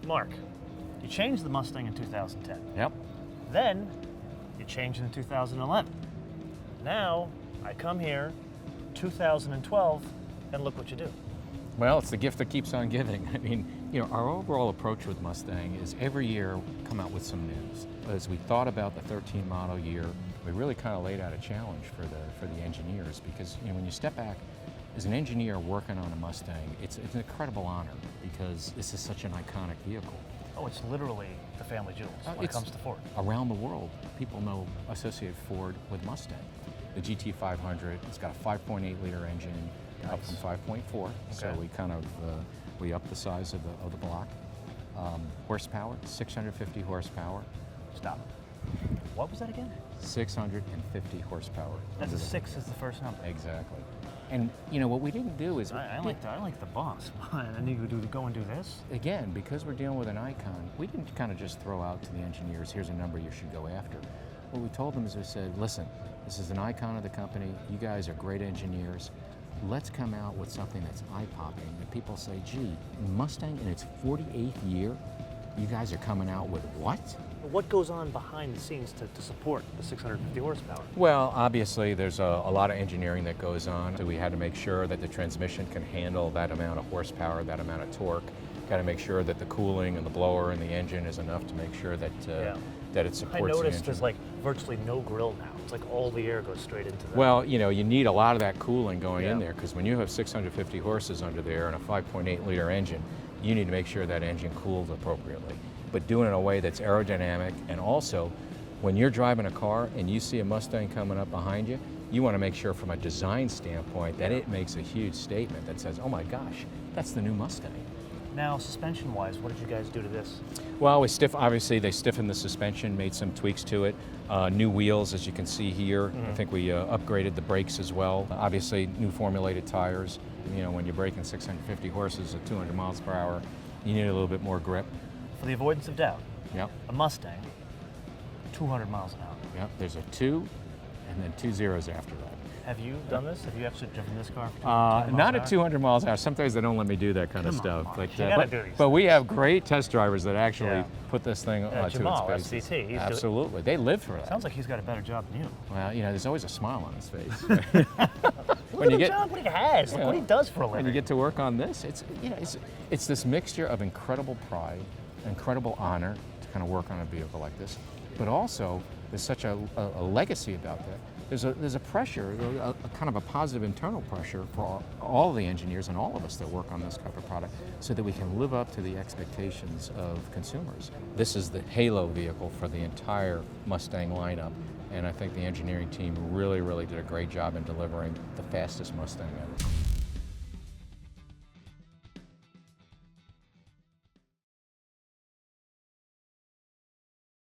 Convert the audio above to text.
Mark, you changed the Mustang in 2010. Yep. Then you changed it in 2011. Now I come here, 2012, and look what you do. Well, it's the gift that keeps on giving. I mean, you know, our overall approach with Mustang is every year come out with some news. As we thought about the 13 model year, we really kind of laid out a challenge for the engineers, because you know, when you step back as an engineer working on a Mustang, it's an incredible honor because this is such an iconic vehicle. Oh, it's literally the family jewels when it comes to Ford. Around the world, people associate Ford with Mustang. The GT500, it's got a 5.8 liter engine, up from 5.4. So we kind of we upped the size of the block. Horsepower, 650 horsepower. Stop. What was that again? 650 horsepower. That's a 6 is the first number. Exactly. And you know what we didn't do is I like the boss. I need to go and do this. Again, because we're dealing with an icon, we didn't kind of just throw out to the engineers, here's a number you should go after. What we told them is we said, listen, this is an icon of the company. You guys are great engineers. Let's come out with something that's eye-popping. And people say, gee, Mustang in its 48th year, you guys are coming out with what? What goes on behind the scenes to support the 650 horsepower? Well, obviously there's a lot of engineering that goes on. So we had to make sure that the transmission can handle that amount of horsepower, that amount of torque. Got to make sure that the cooling and the blower and the engine is enough to make sure that that it supports the engine. I noticed there's like virtually no grill now. It's like all the air goes straight into the... Well, you know, you need a lot of that cooling going in there, because when you have 650 horses under there and a 5.8 liter engine, you need to make sure that engine cools appropriately. But do it in a way that's aerodynamic, and also when you're driving a car and you see a Mustang coming up behind you, you want to make sure from a design standpoint that it makes a huge statement that says, oh my gosh, that's the new Mustang. Now, suspension-wise, what did you guys do to this? Well, obviously they stiffened the suspension, made some tweaks to it. New wheels, as you can see here. I think we upgraded the brakes as well. Obviously, new formulated tires. You know, when you're braking 650 horses at 200 miles per hour, you need a little bit more grip. For the avoidance of doubt, a Mustang, 200 miles an hour. Yep, there's a 2 and then 2 zeros after that. Have you done this? Have you actually driven this car? Not at 200 miles an hour. Sometimes they don't let me do that kind of stuff. But we have great test drivers that actually put this thing to Jamal, its paces. SVT, Absolutely, they live for that. Sounds like he's got a better job than you. Well, you know, there's always a smile on his face. Look at the job what he has. Look what he does for a living. When you get to work on this, it's this mixture of incredible pride, incredible honor to kind of work on a vehicle like this, but also there's such a legacy about that. There's a pressure, a kind of a positive internal pressure for all the engineers and all of us that work on this type of product, so that we can live up to the expectations of consumers. This is the halo vehicle for the entire Mustang lineup, and I think the engineering team really, really did a great job in delivering the fastest Mustang ever.